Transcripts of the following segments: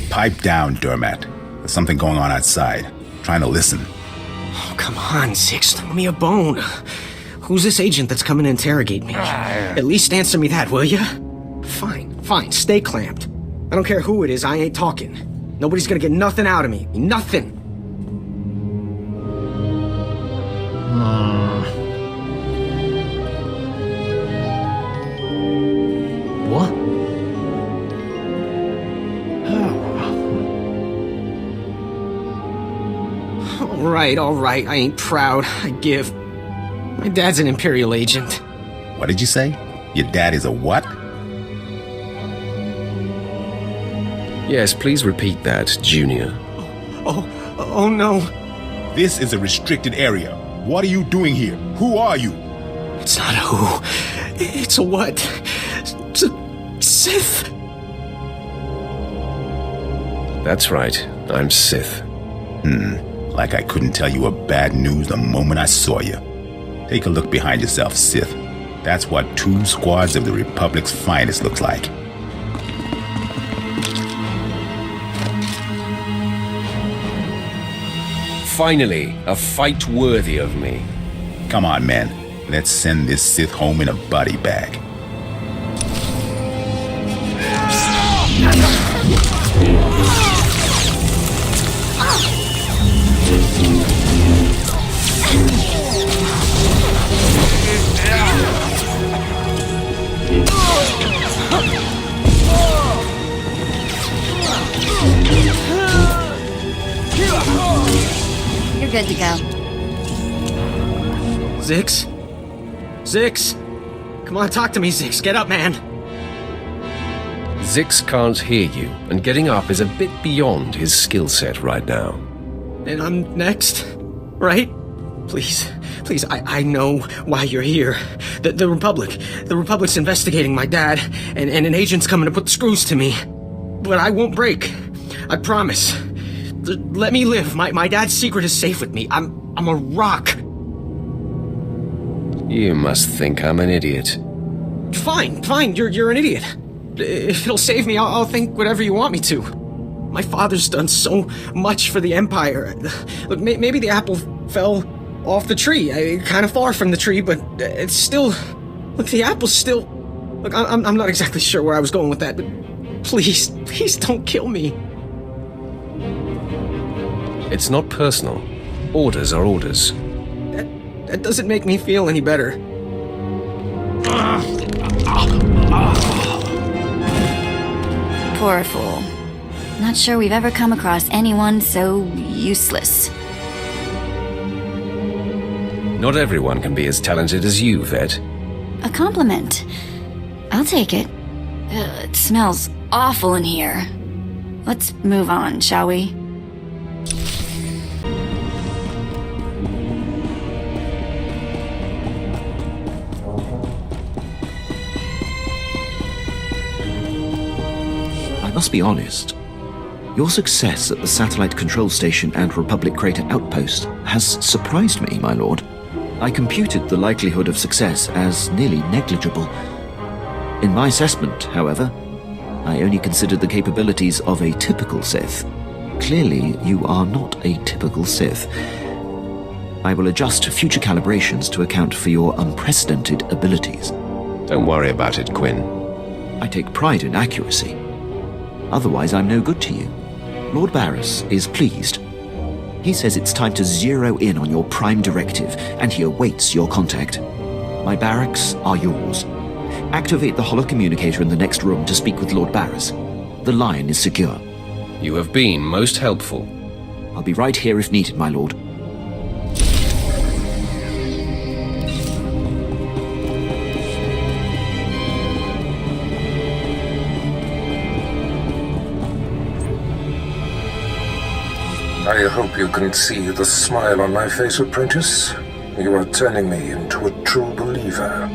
Pipe down, Dermat. There's something going on outside. Trying to listen. Oh, come on, Six. Throw me a bone. Who's this agent that's coming to interrogate me? At least answer me that, will ya? Fine. Stay clamped. I don't care who it is, I ain't talking. Nobody's gonna get nothing out of me. Nothing. What? All right. I ain't proud. I give. My dad's an Imperial agent. What did you say? Your dad is a what? Yes, please repeat that, Junior. Oh no. This is a restricted area. What are you doing here? Who are you? It's not a who. It's a what. It's a Sith. That's right. I'm Sith. Like I couldn't tell you a bad news the moment I saw you. Take a look behind yourself, Sith. That's what 2 squads of the Republic's finest looks like. Finally, a fight worthy of me. Come on, man. Let's send this Sith home in a body bag. You're good to go. Zix? Come on, talk to me, Zix. Get up, man. Zix can't hear you, and getting up is a bit beyond his skill set right now. And I'm next, right? Please, I know why you're here. The Republic's investigating my dad, and an agent's coming to put the screws to me. But I won't break. I promise. Let me live. My dad's secret is safe with me. I'm a rock. You must think I'm an idiot. Fine. You're an idiot. If it'll save me, I'll think whatever you want me to. My father's done so much for the Empire. Look, maybe the apple fell off the tree, kind of far from the tree, but it's still... Look, the apple's still... Look, I'm not exactly sure where I was going with that, but please don't kill me. It's not personal. Orders are orders. That doesn't make me feel any better. Poor fool. Not sure we've ever come across anyone so useless. Not everyone can be as talented as you, Vet. A compliment. I'll take it. It smells awful in here. Let's move on, shall we? I must be honest. Your success at the Satellite Control Station and Republic Crater Outpost has surprised me, my lord. I computed the likelihood of success as nearly negligible. In my assessment, however, I only considered the capabilities of a typical Sith. Clearly, you are not a typical Sith. I will adjust future calibrations to account for your unprecedented abilities. Don't worry about it, Quinn. I take pride in accuracy. Otherwise, I'm no good to you. Lord Barris is pleased. He says it's time to zero in on your prime directive, and he awaits your contact. My barracks are yours. Activate the holocommunicator in the next room to speak with Lord Barris. The line is secure. You have been most helpful. I'll be right here if needed, my lord. I hope you can see the smile on my face, apprentice. You are turning me into a true believer.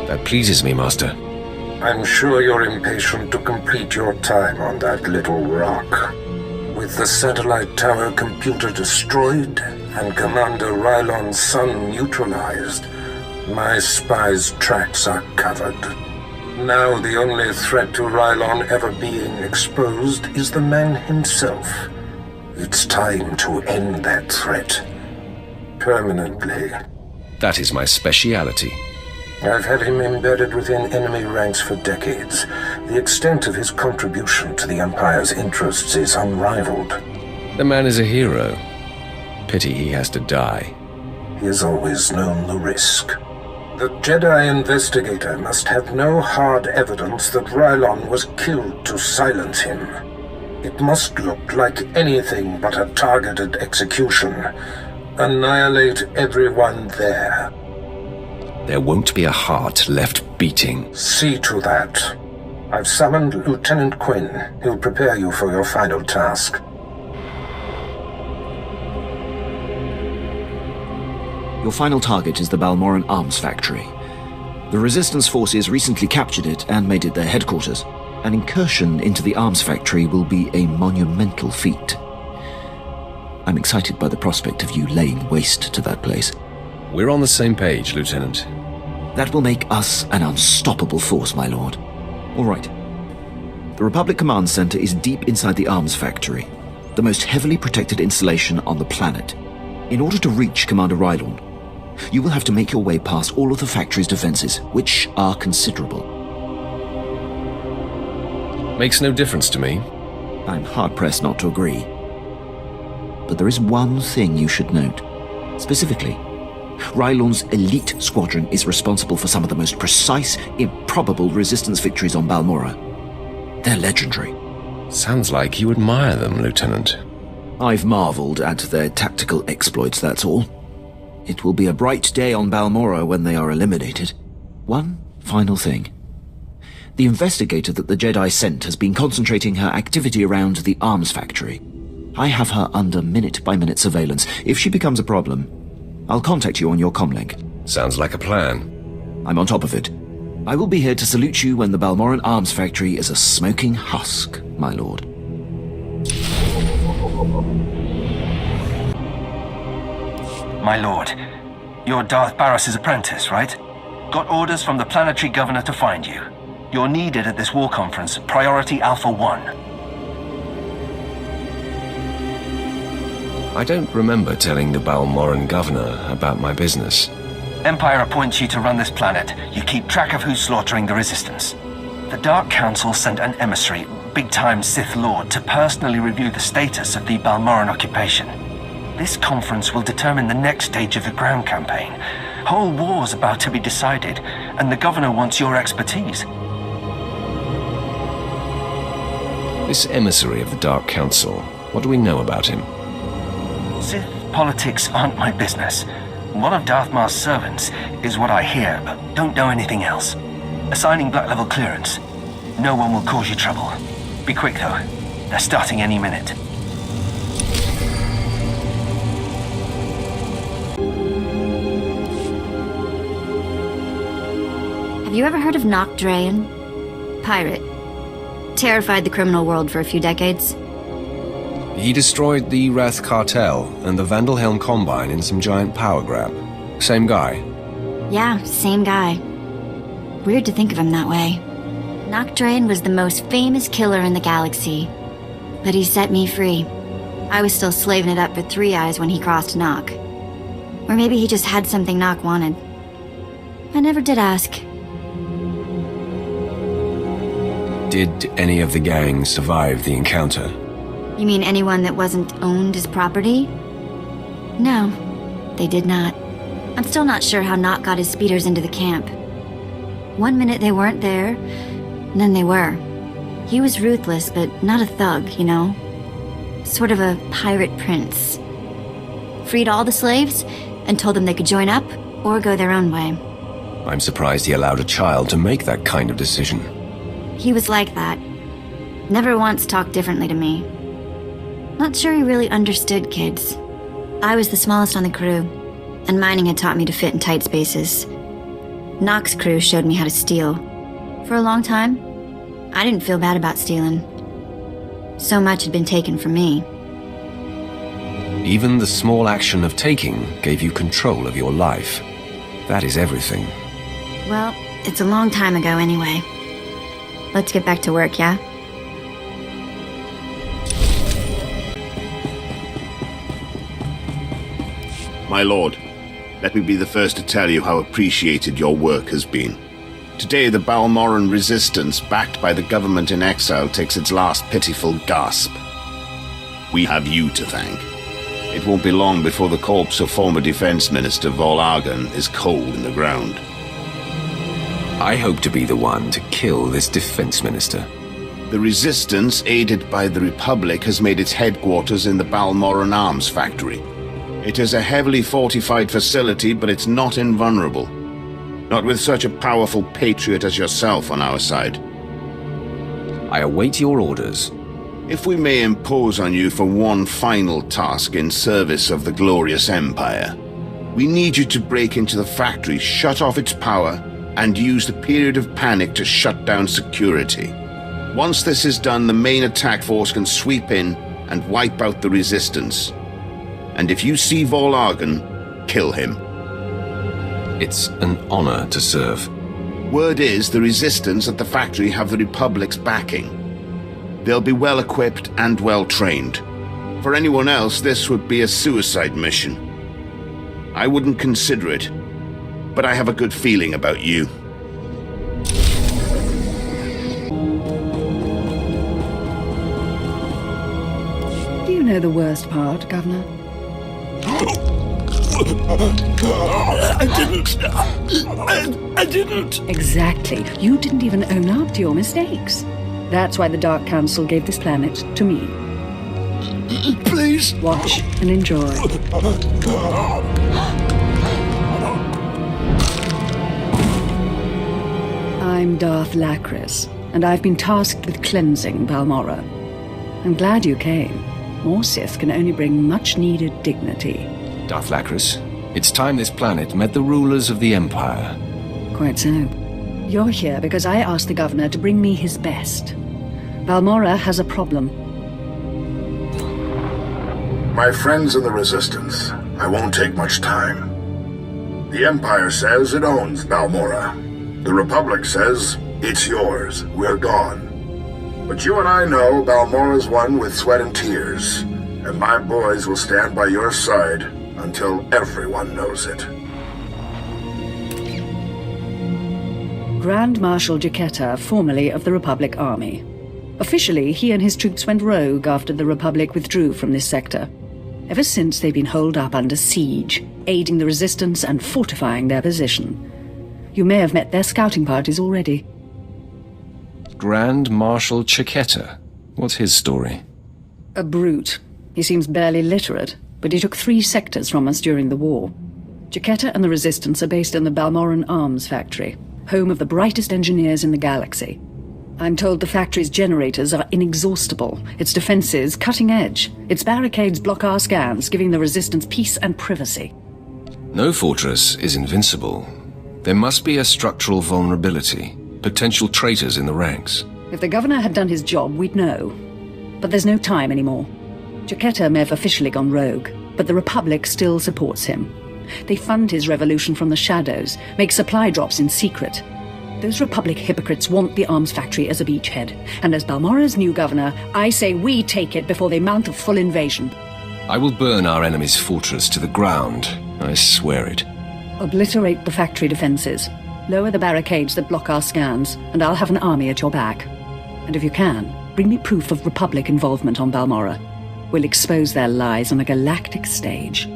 That pleases me, Master. I'm sure you're impatient to complete your time on that little rock. With the satellite tower computer destroyed and Commander Rylon's son neutralized, my spy's tracks are covered. Now the only threat to Rylon ever being exposed is the man himself. It's time to end that threat. Permanently. That is my speciality. I've had him embedded within enemy ranks for decades. The extent of his contribution to the Empire's interests is unrivaled. The man is a hero. Pity he has to die. He has always known the risk. The Jedi investigator must have no hard evidence that Rylon was killed to silence him. It must look like anything but a targeted execution. Annihilate everyone there. There won't be a heart left beating. See to that. I've summoned Lieutenant Quinn. He'll prepare you for your final task. Your final target is the Balmoran Arms Factory. The Resistance forces recently captured it and made it their headquarters. An incursion into the arms factory will be a monumental feat. I'm excited by the prospect of you laying waste to that place. We're on the same page, Lieutenant. That will make us an unstoppable force, my lord. All right. The Republic Command Center is deep inside the arms factory, the most heavily protected installation on the planet. In order to reach Commander Rylon, you will have to make your way past all of the factory's defenses, which are considerable. Makes no difference to me. I'm hard-pressed not to agree. But there is one thing you should note. Specifically, Rylon's elite squadron is responsible for some of the most precise, improbable resistance victories on Balmora. They're legendary. Sounds like you admire them, Lieutenant. I've marveled at their tactical exploits, that's all. It will be a bright day on Balmora when they are eliminated. One final thing. The investigator that the Jedi sent has been concentrating her activity around the arms factory. I have her under minute-by-minute surveillance. If she becomes a problem, I'll contact you on your comlink. Sounds like a plan. I'm on top of it. I will be here to salute you when the Balmoran Arms Factory is a smoking husk, my lord. My lord, you're Darth Barris's apprentice, right? Got orders from the planetary governor to find you. You're needed at this war conference, Priority Alpha 1. I don't remember telling the Balmoran governor about my business. Empire appoints you to run this planet. You keep track of who's slaughtering the Resistance. The Dark Council sent an emissary, big-time Sith Lord, to personally review the status of the Balmoran occupation. This conference will determine the next stage of the ground campaign. Whole war's about to be decided, and the governor wants your expertise. This emissary of the Dark Council, what do we know about him? Sith politics aren't my business. One of Darth Mar's servants is what I hear, but don't know anything else. Assigning Black Level clearance. No one will cause you trouble. Be quick, though. They're starting any minute. Have you ever heard of Nock Drayan? Pirate. Terrified the criminal world for a few decades. He destroyed the Wrath Cartel and the Vandalhelm Combine in some giant power grab. Same guy. Yeah, same guy. Weird to think of him that way. Nock Drayan was the most famous killer in the galaxy. But he set me free. I was still slaving it up for Three Eyes when he crossed Nock. Or maybe he just had something Nock wanted. I never did ask. Did any of the gang survive the encounter? You mean anyone that wasn't owned as property? No, they did not. I'm still not sure how Nock got his speeders into the camp. One minute they weren't there, and then they were. He was ruthless, but not a thug, you know? Sort of a pirate prince. Freed all the slaves, and told them they could join up, or go their own way. I'm surprised he allowed a child to make that kind of decision. He was like that. Never once talked differently to me. Not sure he really understood kids. I was the smallest on the crew, and mining had taught me to fit in tight spaces. Nock's crew showed me how to steal. For a long time, I didn't feel bad about stealing. So much had been taken from me. Even the small action of taking gave you control of your life. That is everything. Well, it's a long time ago anyway. Let's get back to work, yeah? My lord, let me be the first to tell you how appreciated your work has been. Today, the Balmoran resistance, backed by the government in exile, takes its last pitiful gasp. We have you to thank. It won't be long before the corpse of former Defense Minister Vol'argan is cold in the ground. I hope to be the one to kill this Defense Minister. The resistance, aided by the Republic, has made its headquarters in the Balmoran Arms Factory. It is a heavily fortified facility, but it's not invulnerable. Not with such a powerful patriot as yourself on our side. I await your orders. If we may impose on you for one final task in service of the glorious Empire, we need you to break into the factory, shut off its power, and use the period of panic to shut down security. Once this is done, the main attack force can sweep in and wipe out the resistance. And if you see Vol'argan, kill him. It's an honor to serve. Word is the resistance at the factory have the Republic's backing. They'll be well equipped and well trained. For anyone else, this would be a suicide mission. I wouldn't consider it, but I have a good feeling about you. Do you know the worst part, Governor? I didn't. Exactly. You didn't even own up to your mistakes. That's why the Dark Council gave this planet to me. Please. Watch and enjoy. I'm Darth Lacris, and I've been tasked with cleansing Balmora. I'm glad you came. More Sith can only bring much-needed dignity. Darth Lacris, it's time this planet met the rulers of the Empire. Quite so. You're here because I asked the Governor to bring me his best. Balmora has a problem. My friends in the Resistance, I won't take much time. The Empire says it owns Balmora. The Republic says it's yours. We're gone. But you and I know Balmora's won with sweat and tears, and my boys will stand by your side until everyone knows it. Grand Marshal Juggernaut, formerly of the Republic Army. Officially, he and his troops went rogue after the Republic withdrew from this sector. Ever since, they've been holed up under siege, aiding the resistance and fortifying their position. You may have met their scouting parties already. Grand Marshal Juggernaut. What's his story? A brute. He seems barely literate, but he took 3 sectors from us during the war. Juggernaut and the Resistance are based in the Balmoran Arms Factory, home of the brightest engineers in the galaxy. I'm told the factory's generators are inexhaustible, its defenses cutting edge, its barricades block our scans, giving the Resistance peace and privacy. No fortress is invincible. There must be a structural vulnerability, potential traitors in the ranks. If the Governor had done his job, we'd know. But there's no time anymore. Juggernaut may have officially gone rogue, but the Republic still supports him. They fund his revolution from the shadows, make supply drops in secret. Those Republic hypocrites want the arms factory as a beachhead, and as Balmora's new governor, I say we take it before they mount a full invasion. I will burn our enemy's fortress to the ground. I swear it. Obliterate the factory defenses. Lower the barricades that block our scans, and I'll have an army at your back. And if you can, bring me proof of Republic involvement on Balmora. We'll expose their lies on a galactic stage.